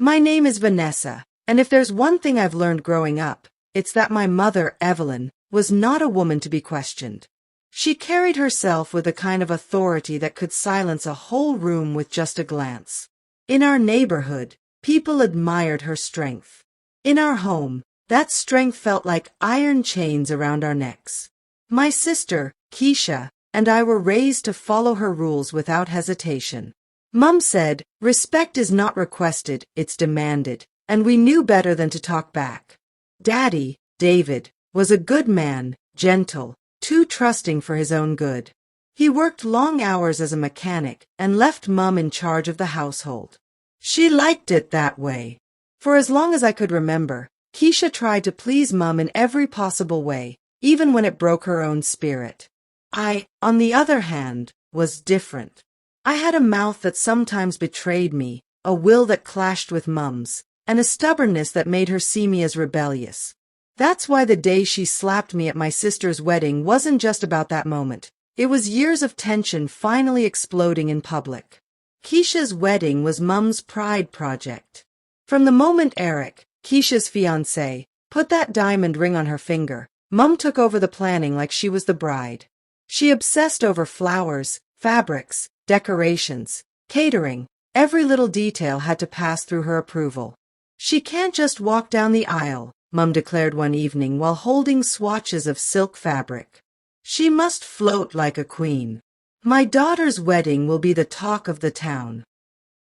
My name is Vanessa, and if there's one thing I've learned growing up, it's that my mother, Evelyn, was not a woman to be questioned. She carried herself with a kind of authority that could silence a whole room with just a glance. In our neighborhood, people admired her strength. In our home, that strength felt like iron chains around our necks. My sister, Keisha, and I were raised to follow her rules without hesitation. Mum said, respect is not requested, it's demanded, and we knew better than to talk back. Daddy, David, was a good man, gentle, too trusting for his own good. He worked long hours as a mechanic and left Mum in charge of the household. She liked it that way. For as long as I could remember, Keisha tried to please Mum in every possible way, even when it broke her own spirit. I, on the other hand, was different. I had a mouth that sometimes betrayed me, a will that clashed with Mum's, and a stubbornness that made her see me as rebellious. That's why the day she slapped me at my sister's wedding wasn't just about that moment. It was years of tension finally exploding in public. Keisha's wedding was Mum's pride project. From the moment Eric, Keisha's fiancé, put that diamond ring on her finger, Mum took over the planning like she was the bride. She obsessed over flowers, fabrics, decorations, catering. Every little detail had to pass through her approval. She can't just walk down the aisle, Mum declared one evening while holding swatches of silk fabric. She must float like a queen. My daughter's wedding will be the talk of the town.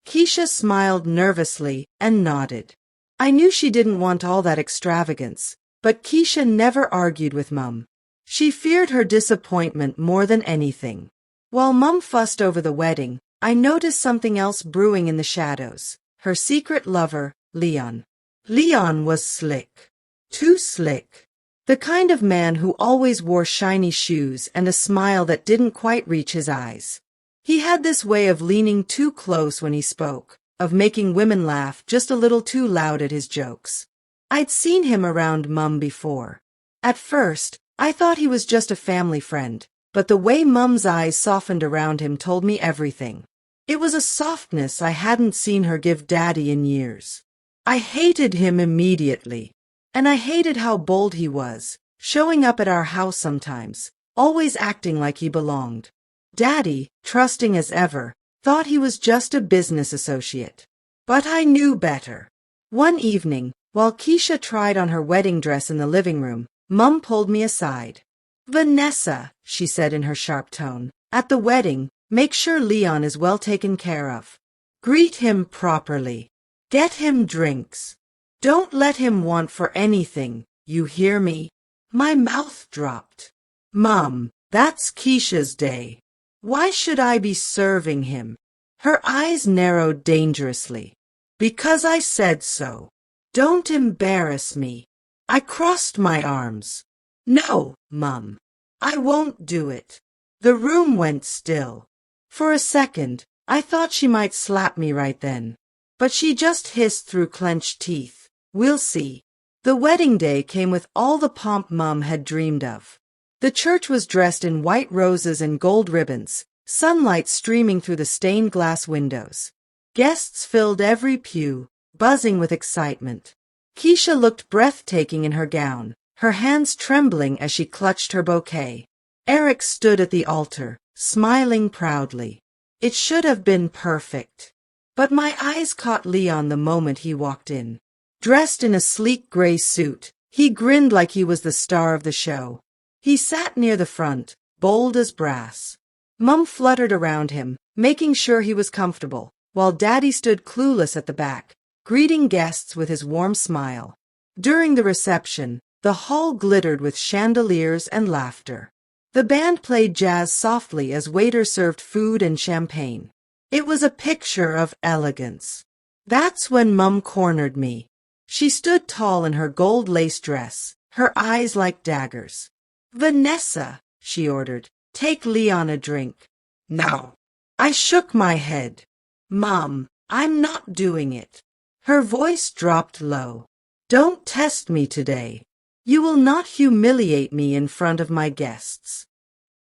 Keisha smiled nervously and nodded. I knew she didn't want all that extravagance, but Keisha never argued with Mum. She feared her disappointment more than anything. While Mum fussed over the wedding, I noticed something else brewing in the shadows. Her secret lover, Leon. Leon was slick. Too slick. The kind of man who always wore shiny shoes and a smile that didn't quite reach his eyes. He had this way of leaning too close when he spoke, of making women laugh just a little too loud at his jokes. I'd seen him around Mum before. At first, I thought he was just a family friend, but the way Mum's eyes softened around him told me everything. It was a softness I hadn't seen her give Daddy in years. I hated him immediately. And I hated how bold he was, showing up at our house sometimes, always acting like he belonged. Daddy, trusting as ever, thought he was just a business associate. But I knew better. One evening, while Keisha tried on her wedding dress in the living room, Mum pulled me aside. Vanessa, she said in her sharp tone, at the wedding, make sure Leon is well taken care of. Greet him properly. Get him drinks. Don't let him want for anything, you hear me? My mouth dropped. Mum, that's Keisha's day. Why should I be serving him? Her eyes narrowed dangerously. Because I said so. Don't embarrass me. I crossed my arms. No, Mum, I won't do it. The room went still. For a second, I thought she might slap me right then. But she just hissed through clenched teeth. We'll see. The wedding day came with all the pomp Mum had dreamed of. The church was dressed in white roses and gold ribbons, sunlight streaming through the stained glass windows. Guests filled every pew, buzzing with excitement. Keisha looked breathtaking in her gown, her hands trembling as she clutched her bouquet. Eric stood at the altar, smiling proudly. It should have been perfect. But my eyes caught Leon the moment he walked in. Dressed in a sleek gray suit, he grinned like he was the star of the show. He sat near the front, bold as brass. Mum fluttered around him, making sure he was comfortable, while Daddy stood clueless at the back, greeting guests with his warm smile. During the reception, the hall glittered with chandeliers and laughter. The band played jazz softly as waiters served food and champagne. It was a picture of elegance. That's when Mum cornered me. She stood tall in her gold lace dress, her eyes like daggers. Vanessa, she ordered, take Leon a drink. No. I shook my head. Mum, I'm not doing it. Her voice dropped low. Don't test me today. You will not humiliate me in front of my guests.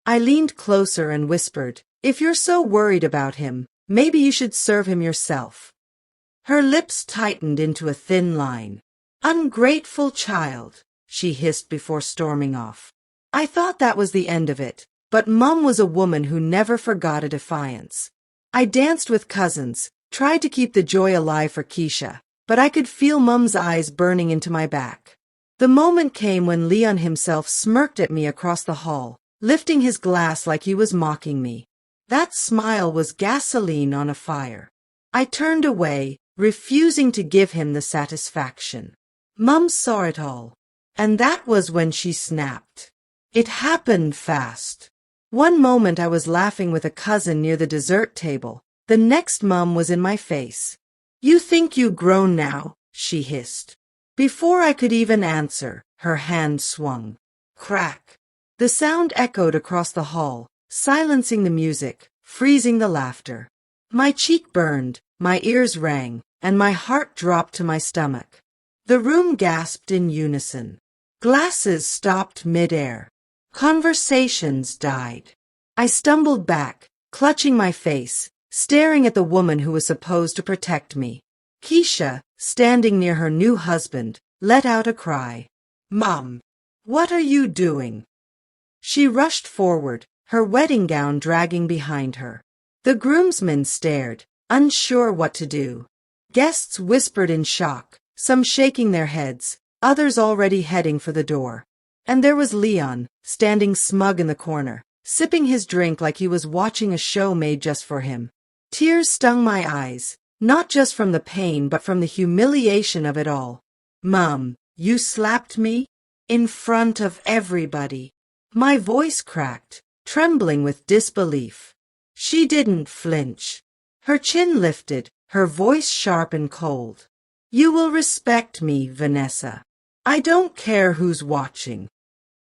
I leaned closer and whispered, if you're so worried about him, maybe you should serve him yourself. Her lips tightened into a thin line. "Ungrateful child," she hissed before storming off. I thought that was the end of it, but Mum was a woman who never forgot a defiance. I danced with cousins, tried to keep the joy alive for Keisha, but I could feel Mum's eyes burning into my back. The moment came when Leon himself smirked at me across the hall, lifting his glass like he was mocking me. That smile was gasoline on a fire. I turned away, refusing to give him the satisfaction. Mum saw it all, and that was when she snapped. It happened fast. One moment I was laughing with a cousin near the dessert table. The next Mum was in my face. "You think you've grown now," she hissed. Before I could even answer, her hand swung. Crack! The sound echoed across the hall, silencing the music, freezing the laughter. My cheek burned, my ears rang, and my heart dropped to my stomach. The room gasped in unison. Glasses stopped mid-air. Conversations died. I stumbled back, clutching my face, staring at the woman who was supposed to protect me. Keisha, standing near her new husband, let out a cry. "Mom, what are you doing?" She rushed forward, her wedding gown dragging behind her. The groomsmen stared, unsure what to do. Guests whispered in shock, some shaking their heads, others already heading for the door. And there was Leon, standing smug in the corner, sipping his drink like he was watching a show made just for him. Tears stung my eyes, not just from the pain but from the humiliation of it all. "Mom, you slapped me? In front of everybody." My voice cracked, trembling with disbelief. She didn't flinch. Her chin lifted, her voice sharp and cold. "You will respect me, Vanessa. I don't care who's watching."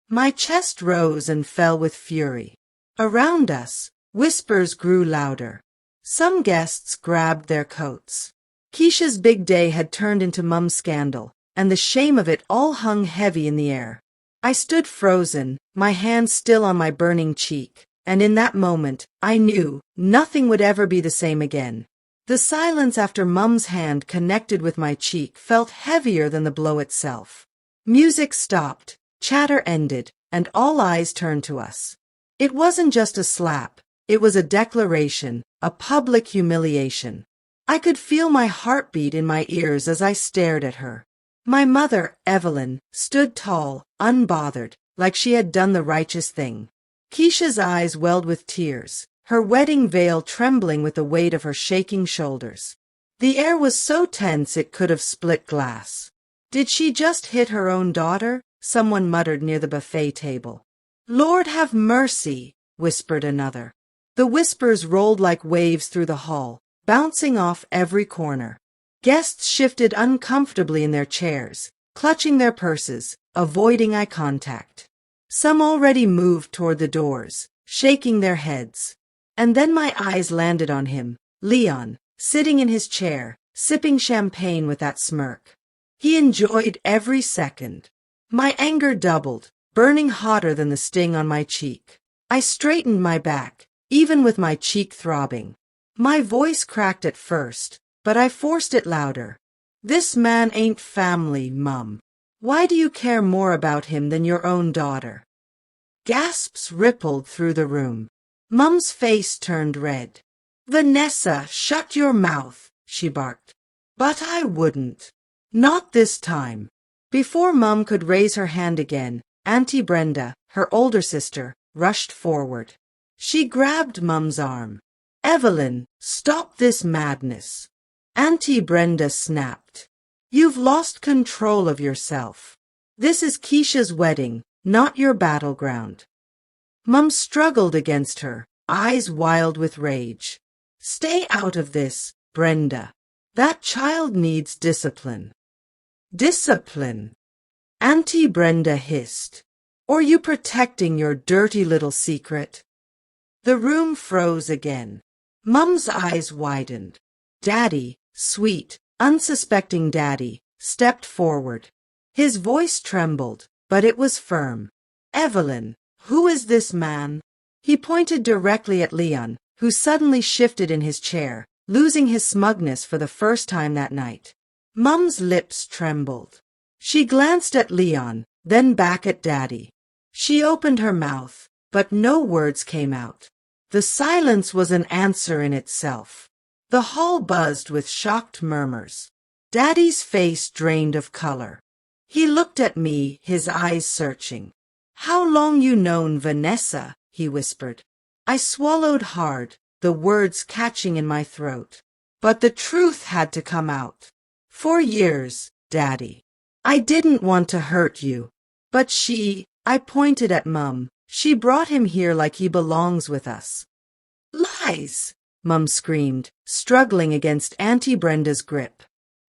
My chest rose and fell with fury. Around us, whispers grew louder. Some guests grabbed their coats. Keisha's big day had turned into Mum's scandal, and the shame of it all hung heavy in the air. I stood frozen, my hand still on my burning cheek, and in that moment, I knew nothing would ever be the same again. The silence after Mum's hand connected with my cheek felt heavier than the blow itself. Music stopped, chatter ended, and all eyes turned to us. It wasn't just a slap, it was a declaration, a public humiliation. I could feel my heartbeat in my ears as I stared at her. My mother, Evelyn, stood tall, unbothered, like she had done the righteous thing. Keisha's eyes welled with tears, her wedding veil trembling with the weight of her shaking shoulders. The air was so tense it could have split glass. "Did she just hit her own daughter?" someone muttered near the buffet table. "Lord have mercy," whispered another. The whispers rolled like waves through the hall, bouncing off every corner. Guests shifted uncomfortably in their chairs, clutching their purses, avoiding eye contact. Some already moved toward the doors, shaking their heads. And then my eyes landed on him, Leon, sitting in his chair, sipping champagne with that smirk. He enjoyed every second. My anger doubled, burning hotter than the sting on my cheek. I straightened my back, even with my cheek throbbing. My voice cracked at first, but I forced it louder. "This man ain't family, Mum. Why do you care more about him than your own daughter?" Gasps rippled through the room. Mum's face turned red. "Vanessa, shut your mouth," she barked. "But I wouldn't. Not this time." Before Mum could raise her hand again, Auntie Brenda, her older sister, rushed forward. She grabbed Mum's arm. "Evelyn, stop this madness." Auntie Brenda snapped. "You've lost control of yourself. This is Keisha's wedding, not your battleground." Mum struggled against her, eyes wild with rage. "Stay out of this, Brenda. That child needs discipline." "Discipline?" Auntie Brenda hissed. "Or you protecting your dirty little secret?" The room froze again. Mum's eyes widened. Daddy, sweet, unsuspecting Daddy, stepped forward. His voice trembled, but it was firm. "Evelyn, who is this man?" He pointed directly at Leon, who suddenly shifted in his chair, losing his smugness for the first time that night. Mum's lips trembled. She glanced at Leon, then back at Daddy. She opened her mouth, but no words came out. The silence was an answer in itself. The hall buzzed with shocked murmurs. Daddy's face drained of color. He looked at me, his eyes searching. "How long you known Vanessa?" he whispered. I swallowed hard, the words catching in my throat. But the truth had to come out. 4 years, Daddy. I didn't want to hurt you. But I pointed at Mum. She brought him here like he belongs with us. Lies, Mum screamed, struggling against Auntie Brenda's grip.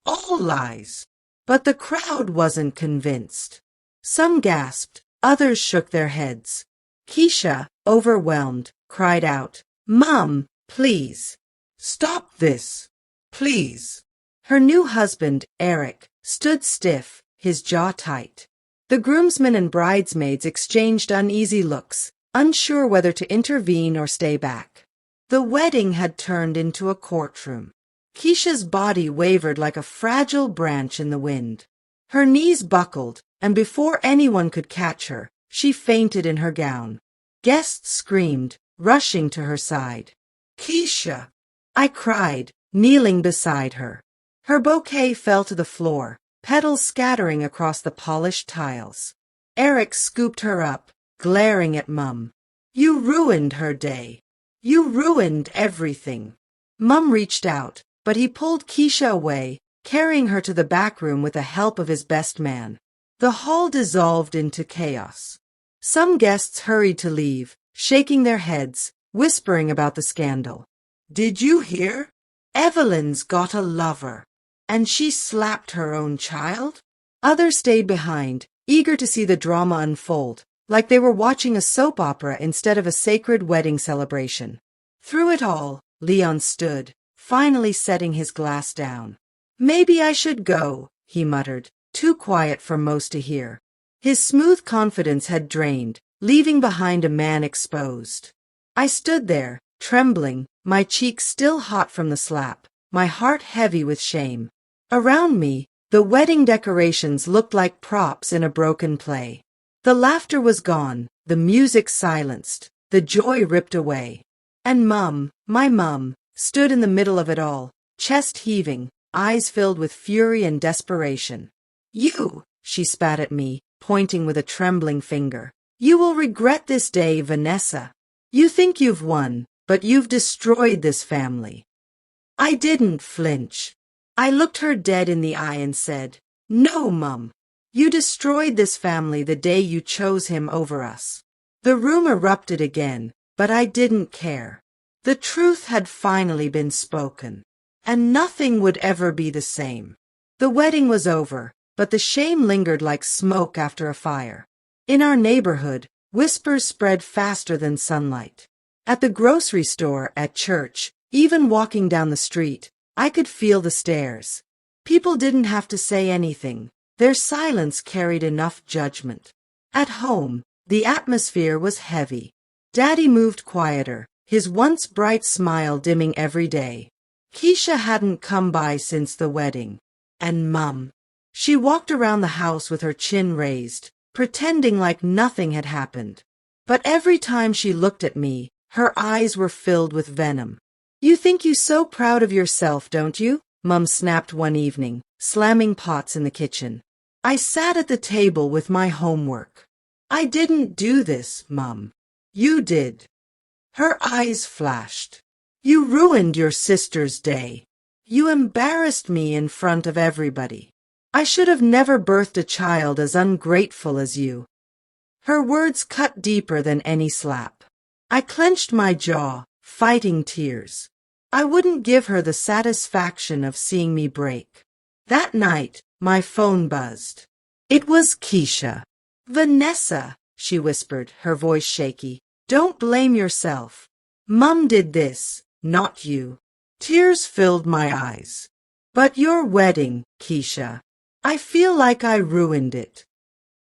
All lies. But the crowd wasn't convinced. Some gasped, others shook their heads. Keisha, overwhelmed, cried out, "Mum, please. Stop this. Please." Her new husband, Eric, stood stiff, his jaw tight. The groomsmen and bridesmaids exchanged uneasy looks, unsure whether to intervene or stay back. The wedding had turned into a courtroom. Keisha's body wavered like a fragile branch in the wind. Her knees buckled, and before anyone could catch her, she fainted in her gown. Guests screamed, rushing to her side. "Keisha!" I cried, kneeling beside her. Her bouquet fell to the floor, petals scattering across the polished tiles. Eric scooped her up, glaring at Mum. "You ruined her day. You ruined everything." Mum reached out, but he pulled Keisha away, carrying her to the back room with the help of his best man. The hall dissolved into chaos. Some guests hurried to leave, shaking their heads, whispering about the scandal. "Did you hear? Evelyn's got a lover. And she slapped her own child?" Others stayed behind, eager to see the drama unfold, like they were watching a soap opera instead of a sacred wedding celebration. Through it all, Leon stood, finally setting his glass down. "Maybe I should go," he muttered, too quiet for most to hear. His smooth confidence had drained, leaving behind a man exposed. I stood there, trembling, my cheeks still hot from the slap, my heart heavy with shame. Around me, the wedding decorations looked like props in a broken play. The laughter was gone, the music silenced, the joy ripped away. And Mum, my Mum, stood in the middle of it all, chest heaving, eyes filled with fury and desperation. "You," she spat at me, pointing with a trembling finger. "You will regret this day, Vanessa. You think you've won, but you've destroyed this family." I didn't flinch. I looked her dead in the eye and said, "No, Mum. You destroyed this family the day you chose him over us." The room erupted again, but I didn't care. The truth had finally been spoken, and nothing would ever be the same. The wedding was over, but the shame lingered like smoke after a fire. In our neighborhood, whispers spread faster than sunlight. At the grocery store, at church, even walking down the street, I could feel the stares. People didn't have to say anything. Their silence carried enough judgment. At home, the atmosphere was heavy. Daddy moved quieter, his once bright smile dimming every day. Keisha hadn't come by since the wedding. And Mum. She walked around the house with her chin raised, pretending like nothing had happened. But every time she looked at me, her eyes were filled with venom. "You think you're so proud of yourself, don't you?" Mum snapped one evening, slamming pots in the kitchen. I sat at the table with my homework. "I didn't do this, Mum. You did." Her eyes flashed. "You ruined your sister's day. You embarrassed me in front of everybody. I should have never birthed a child as ungrateful as you." Her words cut deeper than any slap. I clenched my jaw, fighting tears. I wouldn't give her the satisfaction of seeing me break. That night, my phone buzzed. It was Keisha. "Vanessa," she whispered, her voice shaky. "Don't blame yourself. Mum did this, not you." Tears filled my eyes. "But your wedding, Keisha. I feel like I ruined it."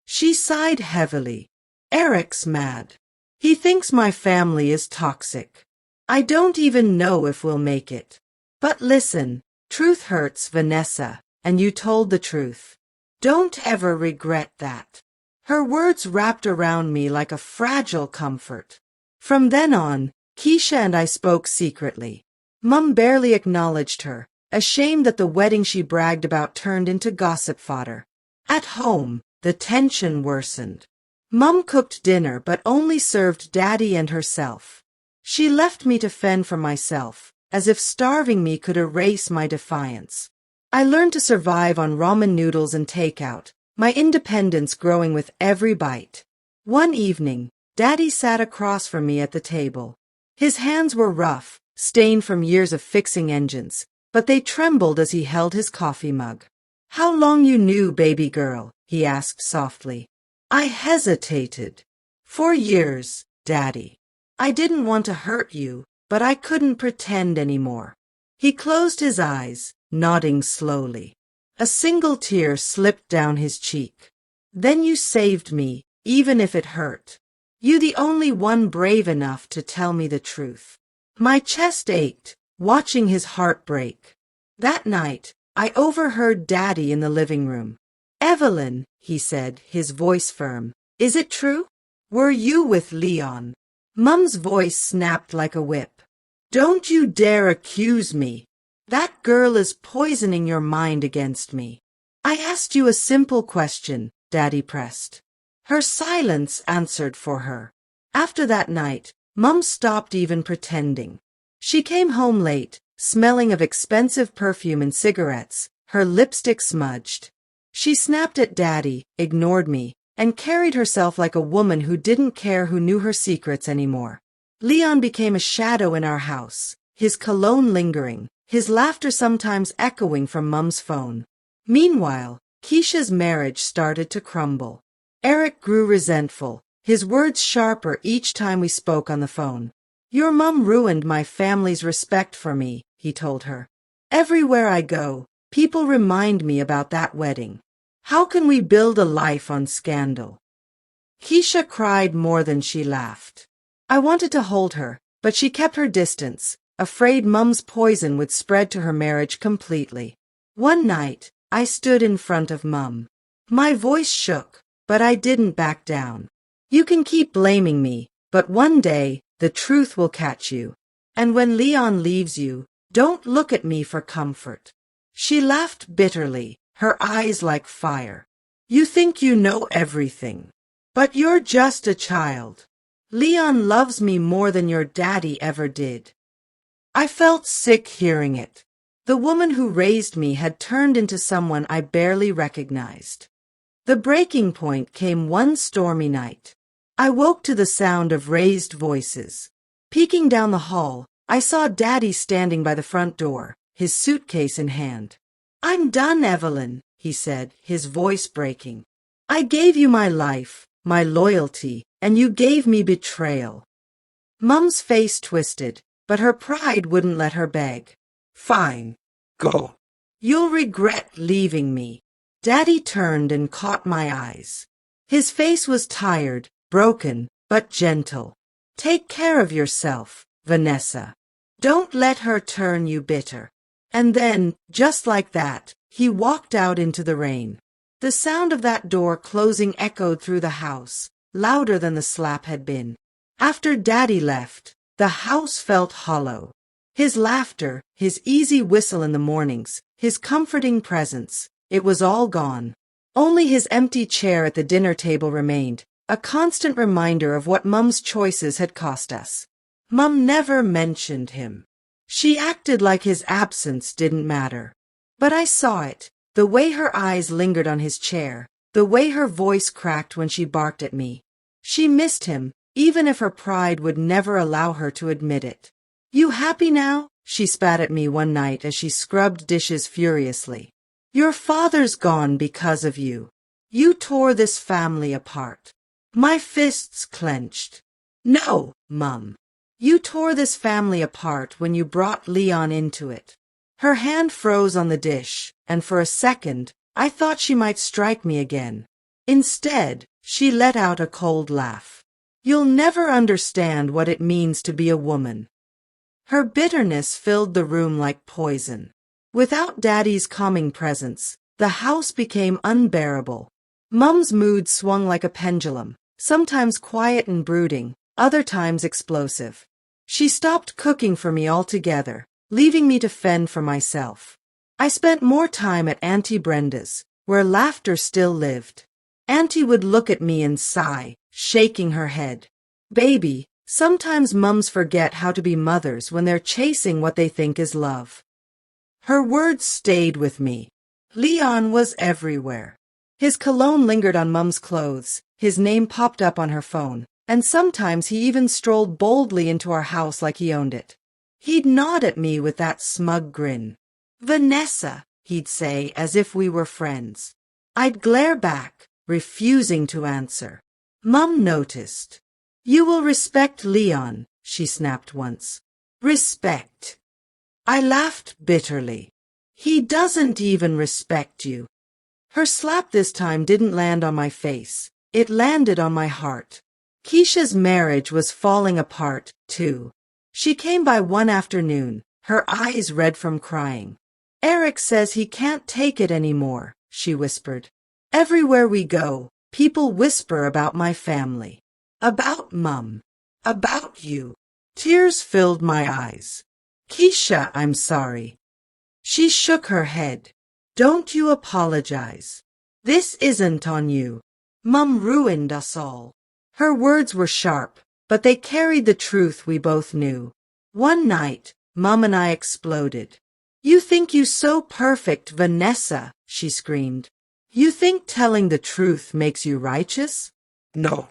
She sighed heavily. "Eric's mad. He thinks my family is toxic. I don't even know if we'll make it." But listen, truth hurts, Vanessa, and you told the truth. Don't ever regret that. Her words wrapped around me like a fragile comfort. From then on, Keisha and I spoke secretly. Mum barely acknowledged her, ashamed that the wedding she bragged about turned into gossip fodder. At home, the tension worsened. Mum cooked dinner but only served Daddy and herself. She left me to fend for myself, as if starving me could erase my defiance. I learned to survive on ramen noodles and takeout, my independence growing with every bite. One evening, Daddy sat across from me at the table. His hands were rough, stained from years of fixing engines, but they trembled as he held his coffee mug. "How long you knew, baby girl?" he asked softly. I hesitated. "4 years, Daddy. I didn't want to hurt you, but I couldn't pretend anymore." He closed his eyes, nodding slowly. A single tear slipped down his cheek. "Then you saved me, even if it hurt. You the only one brave enough to tell me the truth." My chest ached, watching his heart break. That night, I overheard Daddy in the living room. "Evelyn," he said, his voice firm, "is it true? Were you with Leon?" Mum's voice snapped like a whip. "Don't you dare accuse me. That girl is poisoning your mind against me." "I asked you a simple question," Daddy pressed. Her silence answered for her. After that night, Mum stopped even pretending. She came home late, smelling of expensive perfume and cigarettes, her lipstick smudged. She snapped at Daddy, ignored me, and carried herself like a woman who didn't care who knew her secrets anymore. Leon became a shadow in our house, his cologne lingering, his laughter sometimes echoing from Mum's phone. Meanwhile, Keisha's marriage started to crumble. Eric grew resentful, his words sharper each time we spoke on the phone. "Your mum ruined my family's respect for me," he told her. "Everywhere I go, people remind me about that wedding. How can we build a life on scandal?" Keisha cried more than she laughed. I wanted to hold her, but she kept her distance, afraid Mum's poison would spread to her marriage completely. One night, I stood in front of Mum. My voice shook, but I didn't back down. "You can keep blaming me, but one day, the truth will catch you. And when Leon leaves you, don't look at me for comfort." She laughed bitterly, her eyes like fire. "You think you know everything. But you're just a child. Leon loves me more than your daddy ever did." I felt sick hearing it. The woman who raised me had turned into someone I barely recognized. The breaking point came one stormy night. I woke to the sound of raised voices. Peeking down the hall, I saw Daddy standing by the front door, his suitcase in hand. "I'm done, Evelyn," he said, his voice breaking. "I gave you my life, my loyalty, and you gave me betrayal." Mum's face twisted, but her pride wouldn't let her beg. "Fine, go. You'll regret leaving me." Daddy turned and caught my eyes. His face was tired, broken, but gentle. "Take care of yourself, Vanessa. Don't let her turn you bitter." And then, just like that, he walked out into the rain. The sound of that door closing echoed through the house, louder than the slap had been. After Daddy left, the house felt hollow. His laughter, his easy whistle in the mornings, his comforting presence, it was all gone. Only his empty chair at the dinner table remained, a constant reminder of what Mum's choices had cost us. Mum never mentioned him. She acted like his absence didn't matter. But I saw it, the way her eyes lingered on his chair, the way her voice cracked when she barked at me. She missed him, even if her pride would never allow her to admit it. "You happy now?" she spat at me one night as she scrubbed dishes furiously. "Your father's gone because of you. You tore this family apart." My fists clenched. "No, Mum. You tore this family apart when you brought Leon into it." Her hand froze on the dish, and for a second, I thought she might strike me again. Instead, she let out a cold laugh. "You'll never understand what it means to be a woman." Her bitterness filled the room like poison. Without Daddy's calming presence, the house became unbearable. Mum's mood swung like a pendulum, sometimes quiet and brooding, other times explosive. She stopped cooking for me altogether, leaving me to fend for myself. I spent more time at Auntie Brenda's, where laughter still lived. Auntie would look at me and sigh, shaking her head. Baby, sometimes mums forget how to be mothers when they're chasing what they think is love. Her words stayed with me. Leon was everywhere. His cologne lingered on Mum's clothes, his name popped up on her phone, and sometimes he even strolled boldly into our house like he owned it. He'd nod at me with that smug grin. "Vanessa," he'd say, as if we were friends. I'd glare back, refusing to answer. Mum noticed. "You will respect Leon," she snapped once. "Respect." I laughed bitterly. "He doesn't even respect you." Her slap this time didn't land on my face. It landed on my heart. Keisha's marriage was falling apart, too. She came by one afternoon, her eyes red from crying. "Eric says he can't take it anymore," she whispered. "Everywhere we go, people whisper about my family. About Mum. About you." Tears filled my eyes. "Keisha, I'm sorry." She shook her head. "Don't you apologize. This isn't on you. Mum ruined us all." Her words were sharp, but they carried the truth we both knew. One night, Mum and I exploded. "You think you so perfect, Vanessa," she screamed. "You think telling the truth makes you righteous? No.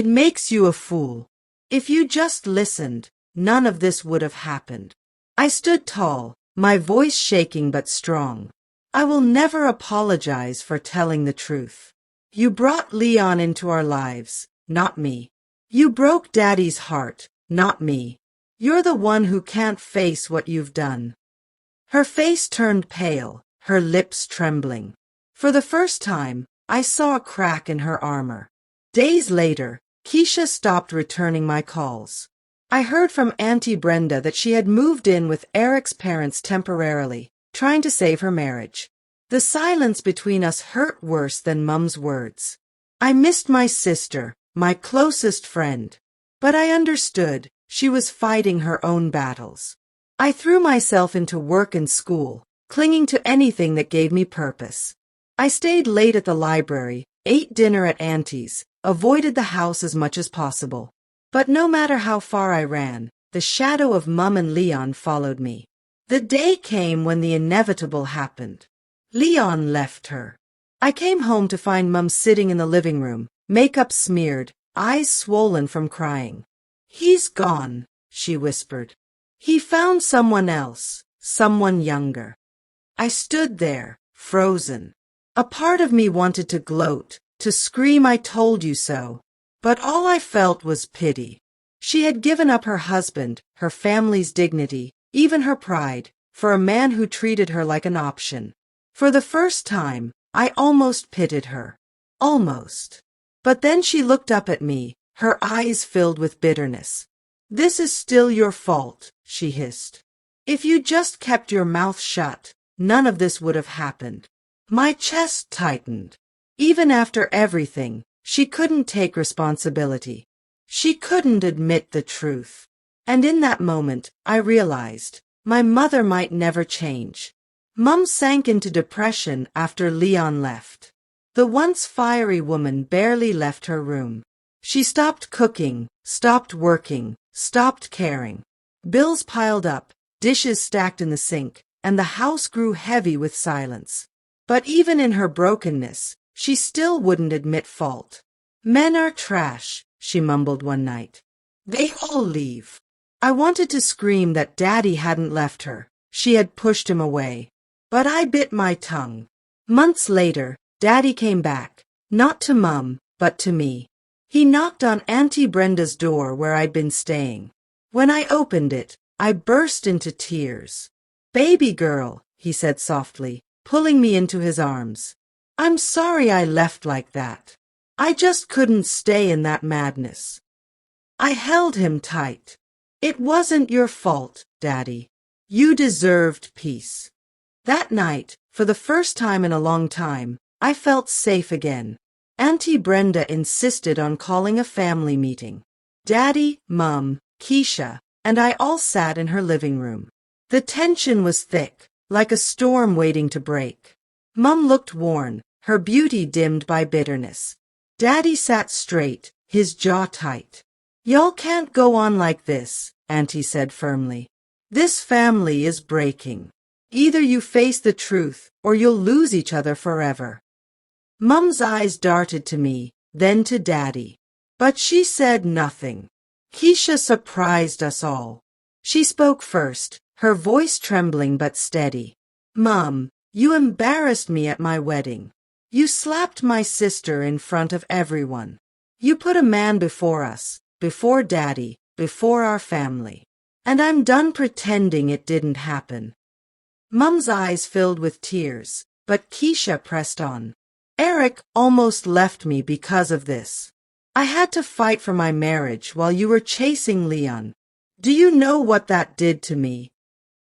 It makes you a fool. If you just listened, none of this would have happened." I stood tall, my voice shaking but strong. "I will never apologize for telling the truth. You brought Leon into our lives, not me. You broke Daddy's heart, not me. You're the one who can't face what you've done." Her face turned pale, her lips trembling. For the first time, I saw a crack in her armor. Days later, Keisha stopped returning my calls. I heard from Auntie Brenda that she had moved in with Eric's parents temporarily, trying to save her marriage. The silence between us hurt worse than Mum's words. I missed my sister, my closest friend. But I understood she was fighting her own battles. I threw myself into work and school, clinging to anything that gave me purpose. I stayed late at the library, ate dinner at Auntie's, avoided the house as much as possible. But no matter how far I ran, the shadow of Mum and Leon followed me. The day came when the inevitable happened. Leon left her. I came home to find Mum sitting in the living room, makeup smeared, eyes swollen from crying. "He's gone," she whispered. "He found someone else, someone younger." I stood there, frozen. A part of me wanted to gloat, to scream "I told you so," but all I felt was pity. She had given up her husband, her family's dignity, even her pride, for a man who treated her like an option. For the first time, I almost pitied her. Almost. But then she looked up at me, her eyes filled with bitterness. "This is still your fault," she hissed. "If you just kept your mouth shut, none of this would have happened." My chest tightened. Even after everything, she couldn't take responsibility. She couldn't admit the truth. And in that moment, I realized my mother might never change. Mum sank into depression after Leon left. The once fiery woman barely left her room. She stopped cooking, stopped working, stopped caring. Bills piled up, dishes stacked in the sink, and the house grew heavy with silence. But even in her brokenness, she still wouldn't admit fault. "Men are trash," she mumbled one night. "They all leave." I wanted to scream that Daddy hadn't left her. She had pushed him away. But I bit my tongue. Months later, Daddy came back, not to Mum, but to me. He knocked on Auntie Brenda's door where I'd been staying. When I opened it, I burst into tears. "Baby girl," he said softly, pulling me into his arms. "I'm sorry I left like that. I just couldn't stay in that madness." I held him tight. It wasn't your fault, Daddy. You deserved peace. That night, for the first time in a long time, I felt safe again. Auntie Brenda insisted on calling a family meeting. Daddy, Mum, Keisha, and I all sat in her living room. The tension was thick, like a storm waiting to break. Mum looked worn, her beauty dimmed by bitterness. Daddy sat straight, his jaw tight. Y'all can't go on like this, Auntie said firmly. This family is breaking. Either you face the truth, or you'll lose each other forever. Mum's eyes darted to me, then to Daddy. But she said nothing. Keisha surprised us all. She spoke first, her voice trembling but steady. Mum, you embarrassed me at my wedding. You slapped my sister in front of everyone. You put a man before us, before Daddy, before our family. And I'm done pretending it didn't happen. Mum's eyes filled with tears, but Keisha pressed on. Eric almost left me because of this. I had to fight for my marriage while you were chasing Leon. Do you know what that did to me?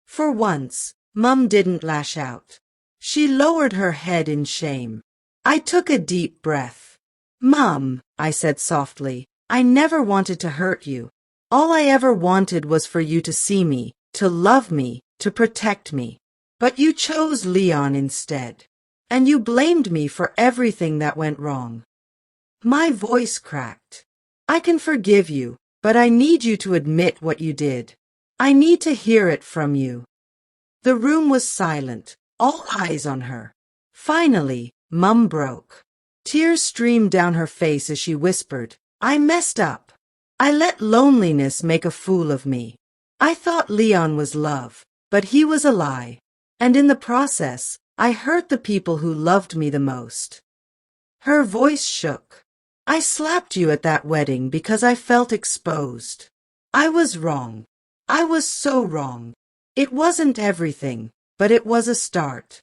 For once, Mum didn't lash out. She lowered her head in shame. I took a deep breath. Mum, I said softly, I never wanted to hurt you. All I ever wanted was for you to see me, to love me, to protect me. But you chose Leon instead. And you blamed me for everything that went wrong. My voice cracked. I can forgive you, but I need you to admit what you did. I need to hear it from you. The room was silent, all eyes on her. Finally, Mum broke. Tears streamed down her face as she whispered, I messed up. I let loneliness make a fool of me. I thought Leon was love, but he was a lie. And in the process, I hurt the people who loved me the most. Her voice shook. I slapped you at that wedding because I felt exposed. I was wrong. I was so wrong. It wasn't everything, but it was a start.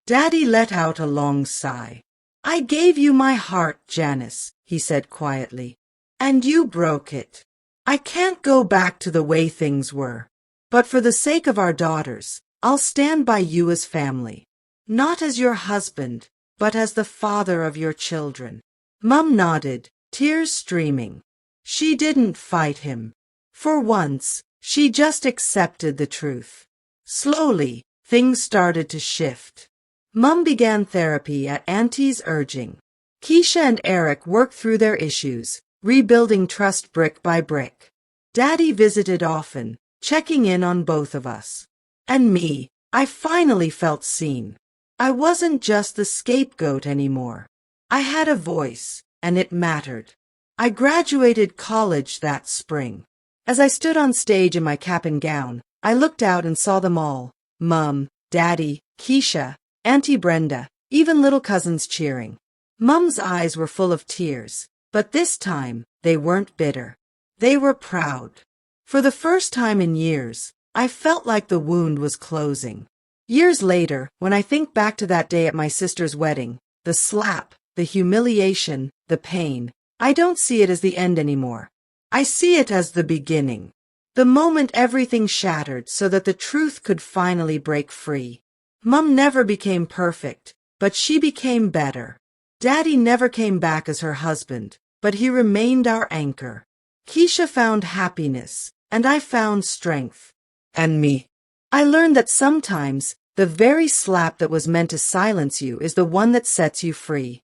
Daddy let out a long sigh. I gave you my heart, Janice, he said quietly. And you broke it. I can't go back to the way things were. But for the sake of our daughters, I'll stand by you as family. Not as your husband, but as the father of your children. Mum nodded, tears streaming. She didn't fight him. For once, she just accepted the truth. Slowly, things started to shift. Mum began therapy at Auntie's urging. Keisha and Eric worked through their issues, rebuilding trust brick by brick. Daddy visited often, checking in on both of us. And me, I finally felt seen. I wasn't just the scapegoat anymore. I had a voice, and it mattered. I graduated college that spring. As I stood on stage in my cap and gown, I looked out and saw them all. Mum, Daddy, Keisha, Auntie Brenda, even little cousins cheering. Mum's eyes were full of tears, but this time they weren't bitter. They were proud. For the first time in years, I felt like the wound was closing. Years later, when I think back to that day at my sister's wedding, the slap, the humiliation, the pain, I don't see it as the end anymore. I see it as the beginning. The moment everything shattered so that the truth could finally break free. Mum never became perfect, but she became better. Daddy never came back as her husband, but he remained our anchor. Keisha found happiness, and I found strength. And me. I learned that sometimes, the very slap that was meant to silence you is the one that sets you free.